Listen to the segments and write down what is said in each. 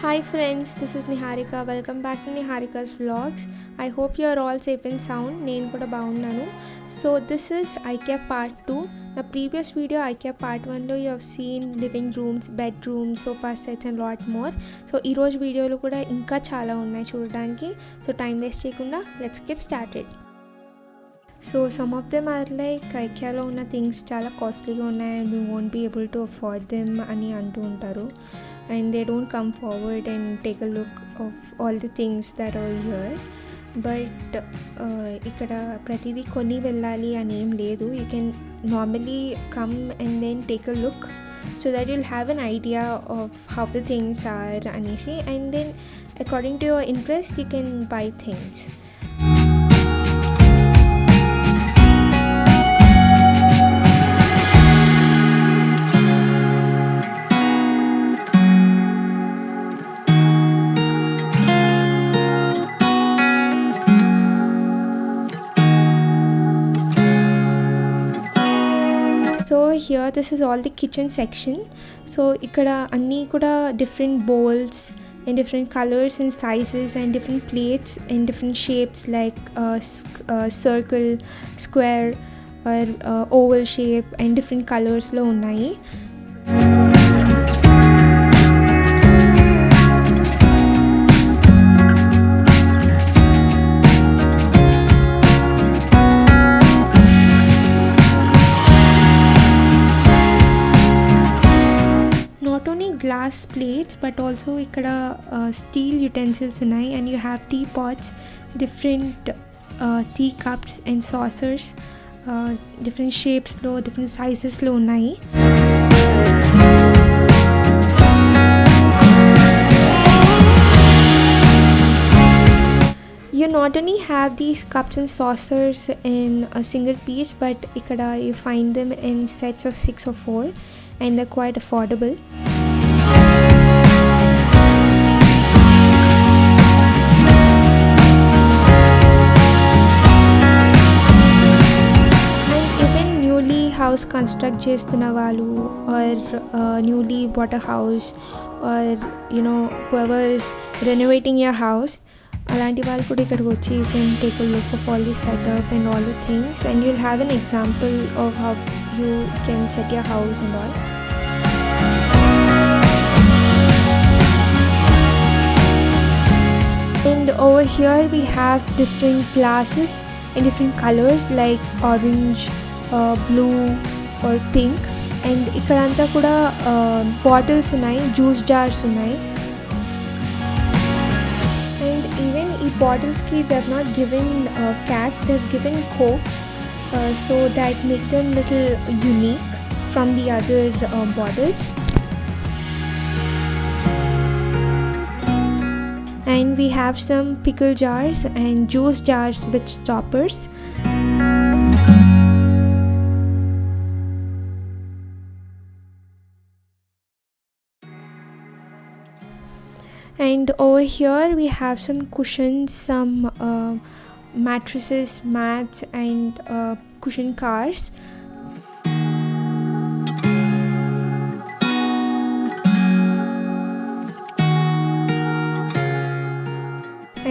Hi friends, this is Niharika. Welcome back to Niharika's vlogs. I hope you are all safe and sound. నేను కూడా బాగున్నాను. So this is IKEA part 2. The previous video IKEA part 1 you have seen living rooms, bedrooms, sofa sets and lot more. So ఈ రోజు వీడియోలో కూడా ఇంకా చాలా ఉన్నాయి చూడడానికి. So time waste చేయకుండా let's get started. So some of them are like IKEAలో ఉన్న థింగ్స్ చాలా కాస్ట్లీగా ఉన్నాయి and you won't be able to afford them అని అంటూ ఉంటారు. And they don't come forward and take a look of all the things that are here. But ఇక్కడ ప్రతిదీ కొని వెళ్ళాలి అని ఏం లేదు. You can normally come and then take a look so that you'll have an idea of how the things are అనేసి, and then according to your interest you can buy things. So here this is all the kitchen section. So ikkada anni kuda different bowls and different colors and sizes and different plates and different shapes like circle, square or oval shape and different colors lo unnayi. Glass plates but also ikkada steel utensils unnai, and you have teapots, different tea cups and saucers, different shapes lo, different sizes lo unnai. You not only have these cups and saucers in a single piece, but ikkada you find them in sets of 6 or 4 and they're quite affordable. House construct చేస్తున్న వాళ్ళు or newly bought a house or whoever is renovating your house, అలాంటి వాళ్ళు కూడా ఇక్కడికి వచ్చి you can take a look of all the setup and all the things, and you'll have an example of how you can set your house and all. And over here we have different glasses in different colors like orange, blue or pink, and ikkadanta kuda bottles unnai, juice jars unnai, and even ee bottles ki they have not given caps, they have given cokes, so that make them little unique from the other bottles. And we have some pickle jars and juice jars with stoppers. And over here we have some cushions, some mattresses, mats and cushion cars.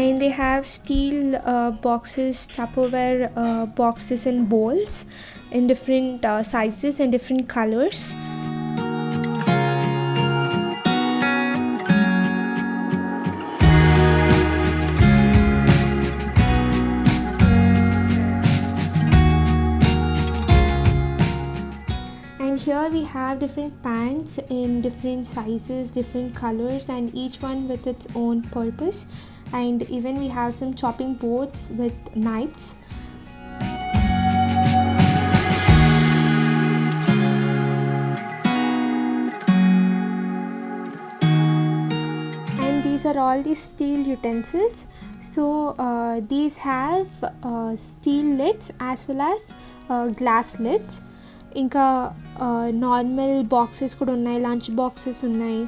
And they have steel boxes, Tupperware boxes and bowls in different sizes and different colors. Here we have different pans in different sizes, different colors, and each one with its own purpose. And even we have some chopping boards with knives. And these are all the steel utensils. So these have steel lids as well as glass lids. ఇంకా normal boxes కూడా ఉన్నాయి, lunch boxes ఉన్నాయి.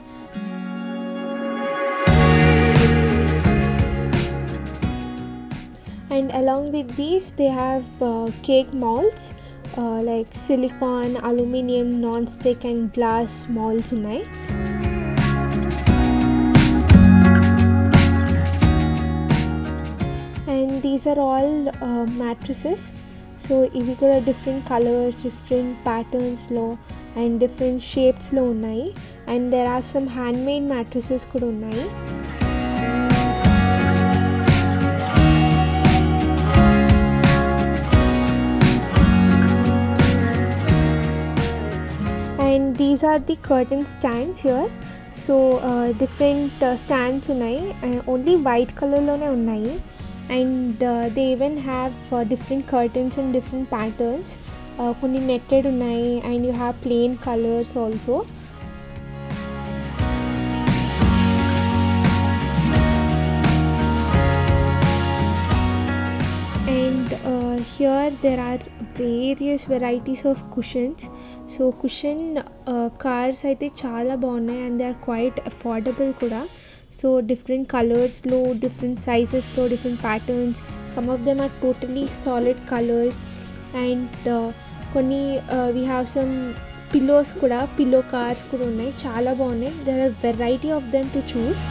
And along with these they have cake molds like silicone, aluminum, non-stick and glass molds ఉన్నాయి. these are all mattresses. So ఇవి కూడా different colours, different ప్యాటర్న్స్లో and different షేప్స్లో ఉన్నాయి. And there are some handmade mattresses కూడా ఉన్నాయి. And these are the curtain stands here. So different stands ఉన్నాయి, only white కలర్లోనే ఉన్నాయి. And they even have different curtains in different patterns. కొన్ని netted ఉన్నాయి and you have plain colors also. And here there are various varieties of cushions. So cushion covers అయితే చాలా బాగున్నాయి and they are quite affordable కూడా. So different కలర్స్లో, different సైజెస్లో, different patterns, some of them are totally solid colours. And కొన్ని we have some pillows కూడా, pillow covers కూడా ఉన్నాయి, చాలా బాగున్నాయి. There are variety of them to choose.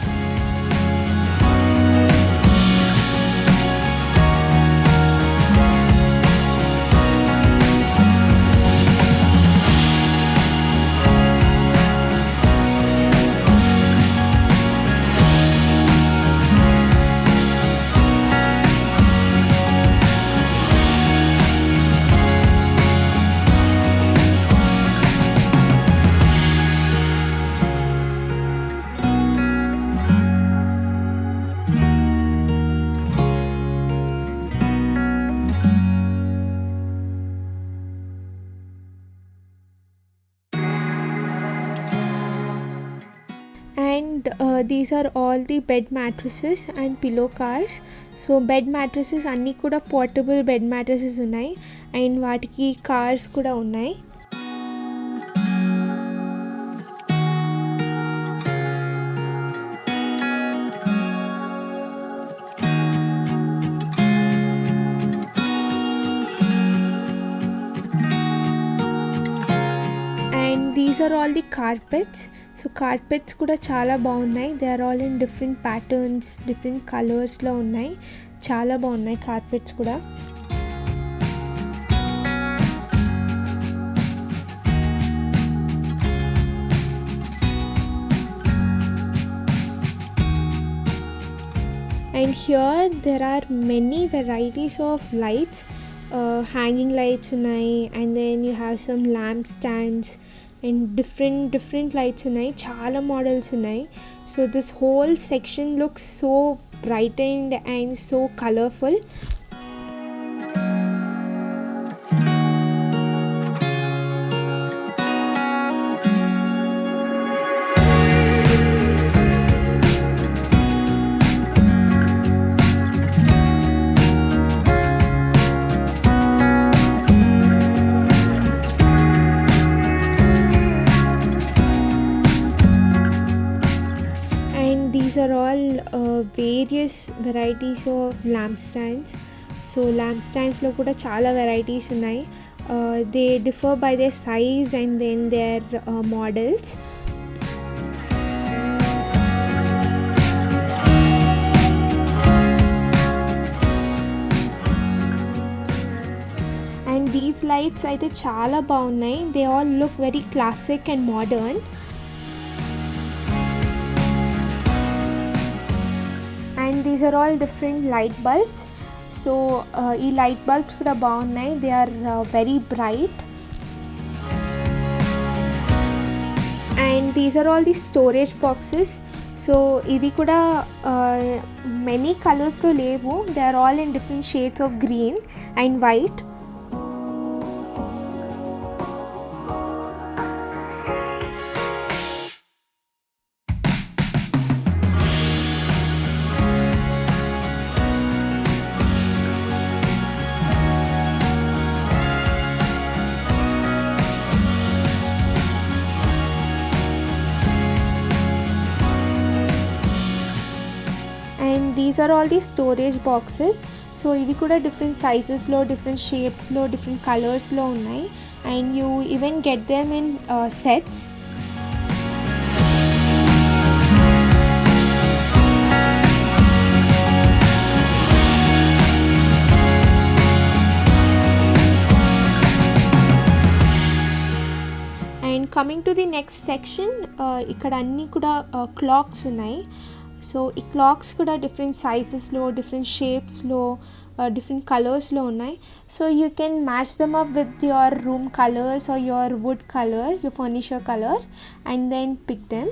And these are all the bed mattresses and pillow cars. So bed mattresses అన్నీ కూడా portable bed mattresses ఉన్నాయి and వాటికి కార్స్ కూడా ఉన్నాయి. And these are all the carpets. So carpets కూడా చాలా బాగున్నాయి. They are all in different patterns, different కలర్స్లో ఉన్నాయి, చాలా బాగున్నాయి కార్పెట్స్ కూడా. And here there are many varieties of lights. Hanging lights ఉన్నాయి and then you have some lamp stands and different lights ఉన్నాయి, చాలా మోడల్స్ ఉన్నాయి. So this whole section looks so brightened and so colourful. These are all various varieties of lampstands. So lampstandsలో కూడా చాలా varieties ఉన్నాయి. They differ by their size and then their models. And these lights అయితే చాలా బాగున్నాయి. They all look very classic and modern. And these are all different light bulbs. So ఈ light bulbs కూడా బాగున్నాయి. They are very bright. And these are all the storage boxes. So ఇది కూడా many colorsలో లేవు. They are all in different shades of green and white. These are all the storage boxes. So ఇవి కూడా different సైజెస్లో, different షేప్స్లో, different కలర్స్లో ఉన్నాయి and you even get them in sets. To the next section, ఇక్కడ అన్నీ కూడా clocks ఉన్నాయి. సో ఈ క్లాక్స్ కూడా డిఫరెంట్ సైజెస్లో, డిఫరెంట్ షేప్స్లో, different colors-లో ఉన్నాయి. So you can match them up with your room colours or your wood colour, your furniture colour, and then pick them.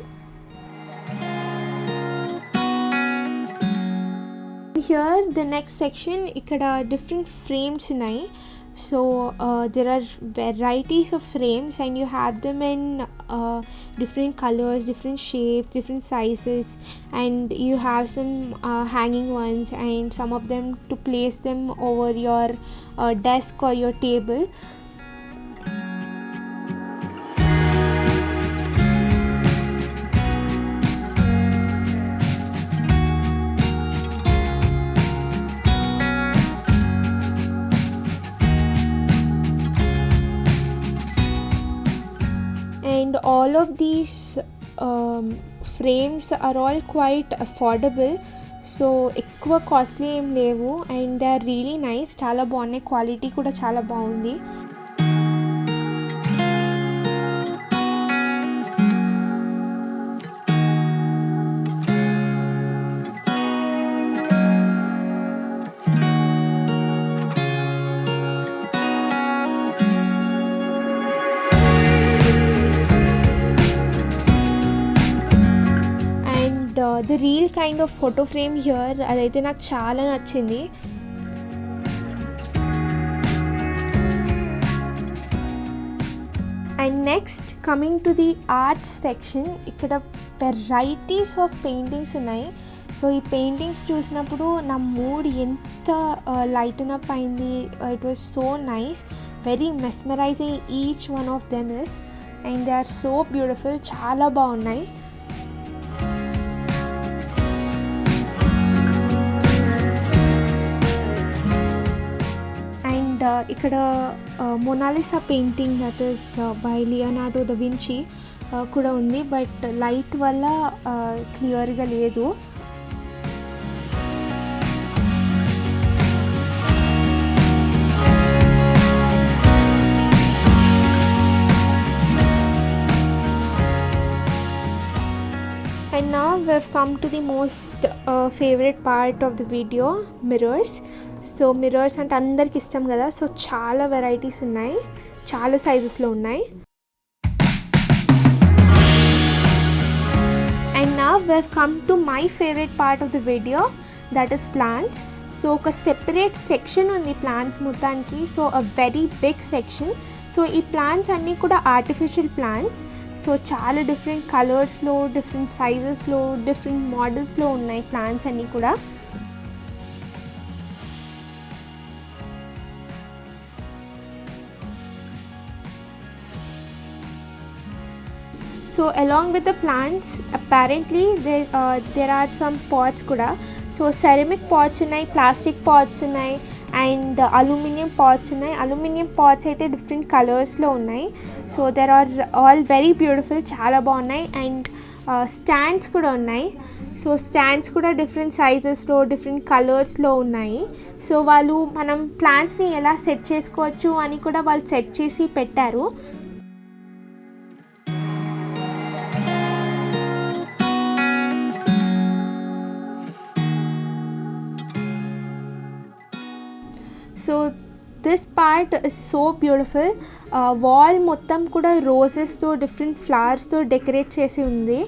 Here the next section, ikkada different frames ఉన్నాయి. So there are varieties of frames and you have them in different colors, different shapes, different sizes, and you have some hanging ones and some of them to place them over your desk or your table. And all of these frames are all quite affordable. So ఎక్కువ costly ఏం లేవు and they are really nice. చాలా బాగున్నాయి, quality కూడా చాలా బాగుంది. The real kind of photo frame here, అదైతే నాకు చాలా నచ్చింది. And next coming to the arts section, ఇక్కడ వెరైటీస్ ఆఫ్ పెయింటింగ్స్ ఉన్నాయి. సో ఈ పెయింటింగ్స్ చూసినప్పుడు నా మూడ్ ఎంత లైటన్ అప్ అయింది. It was so nice, very mesmerising each one of them is, and they are so beautiful, చాలా బాగున్నాయి. ఇక్కడ Mona Lisa painting that is by Leonardo da Vinci కూడా ఉంది, బట్ లైట్ వల్ల క్లియర్గా లేదు. And now we've come to the most favorite part of the video, mirrors. So mirrors అంటే అందరికి ఇష్టం కదా. సో చాలా వెరైటీస్ ఉన్నాయి, చాలా సైజెస్లో ఉన్నాయి. And now we've come to my favorite part of the video, that is plants. So ఒక separate section ఉంది ప్లాంట్స్ మొత్తానికి. So a very big section. So ఈ ప్లాంట్స్ అన్నీ కూడా ఆర్టిఫిషియల్ ప్లాంట్స్. సో చాలా డిఫరెంట్ కలర్స్లో, డిఫరెంట్ సైజెస్లో, డిఫరెంట్ మోడల్స్లో ఉన్నాయి ప్లాంట్స్ అన్నీ కూడా. So along with the plants, apparently there are some pots kuda. So ceramic pots unnai, plastic pots unnai, and aluminium pots unnai. Aluminium pots aithe different colors lo unnai. So there are all very beautiful, chaala baagunnai. And stands kuda unnai. So stands కూడా different సైజెస్లో, different కలర్స్లో ఉన్నాయి. So వాళ్ళు మనం ప్లాంట్స్ని ఎలా set చేసుకోవచ్చు అని కూడా వాళ్ళు సెట్ చేసి పెట్టారు. So this part is so beautiful. Wall మొత్తం కూడా రోజెస్తో, డిఫరెంట్ ఫ్లవర్స్తో డెకరేట్ చేసి ఉంది.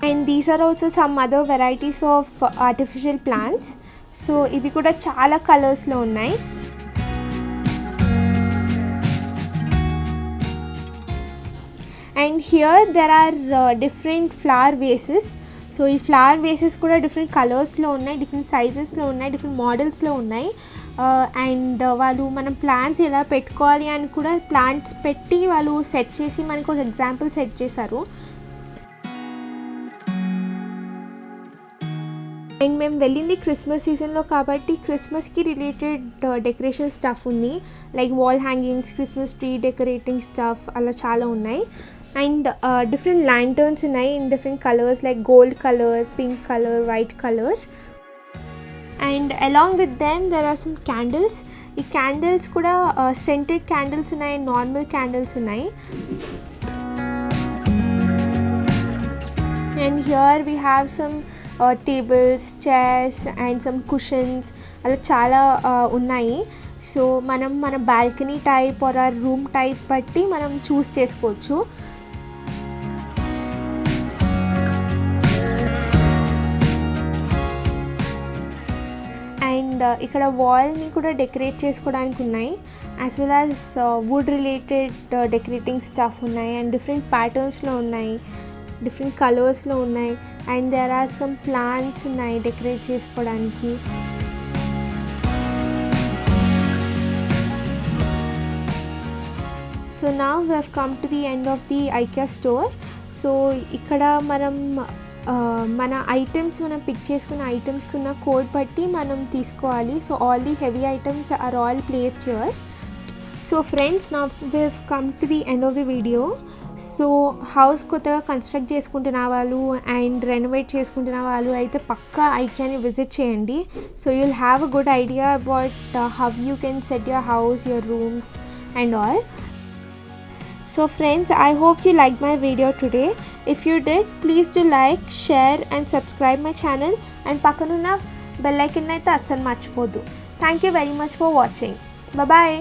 And these are also some other varieties of artificial plants. So ఇవి కూడా చాలా కలర్స్లో ఉన్నాయి. And here there are different flower vases. So ఈ ఫ్లవర్ వేసెస్ కూడా డిఫరెంట్ కలర్స్లో ఉన్నాయి, డిఫరెంట్ సైజెస్లో ఉన్నాయి, డిఫరెంట్ మోడల్స్లో ఉన్నాయి. అండ్ వాళ్ళు మనం ప్లాంట్స్ ఎలా పెట్టుకోవాలి అని కూడా ప్లాంట్స్ పెట్టి వాళ్ళు సెట్ చేసి మనకు ఒక ఎగ్జాంపుల్ సెట్ చేశారు. అండ్ మేము వెళ్ళింది క్రిస్మస్ సీజన్లో కాబట్టి క్రిస్మస్కి రిలేటెడ్ డెకరేషన్ స్టఫ్ ఉంది. Like wall hangings, Christmas tree decorating stuff అలా చాలా ఉన్నాయి. అండ్ డిఫరెంట్ ల్యాంటర్న్స్ ఉన్నాయి in different colours like gold colour, pink colour, white colour. And along with them there are some candles. ఈ candles కూడా scented candles ఉన్నాయి, normal candles ఉన్నాయి. And here we have some tables, chairs and some cushions. అలా చాలా ఉన్నాయి. So మనం మన balcony type are ఆ రూమ్ టైప్ బట్టి మనం చూస్ చేసుకోవచ్చు. అండ్ ఇక్కడ వాల్ని కూడా డెకరేట్ చేసుకోవడానికి ఉన్నాయి, as well as wood related decorating stuff ఉన్నాయి. అండ్ డిఫరెంట్ ప్యాటర్న్స్లో ఉన్నాయి, డిఫరెంట్ కలర్స్లో ఉన్నాయి. And there are some plants ఉన్నాయి డెకరేట్ చేసుకోవడానికి. So now we have come to the end of the IKEA store. So ఇక్కడ మనం మన ఐటమ్స్ మనం పిక్ చేసుకున్న ఐటమ్స్కి ఉన్న కోడ్ బట్టి మనం తీసుకోవాలి. So all the heavy items are all placed here. So friends, now we have come to the end of the video. So house కొత్తగా కన్స్ట్రక్ట్ చేసుకుంటున్న వాళ్ళు అండ్ రెనోవేట్ చేసుకుంటున్న వాళ్ళు అయితే పక్కా ఐకియాని విజిట్ చేయండి. So you will have a good idea about how you can set your house, your rooms and all. So friends, I hope you liked my video today. If you did, please do like, share and subscribe my channel. And పక్కనున్న bell icon అయితే అస్సలు మర్చిపోద్దు. Thank you very much for watching. Bye bye.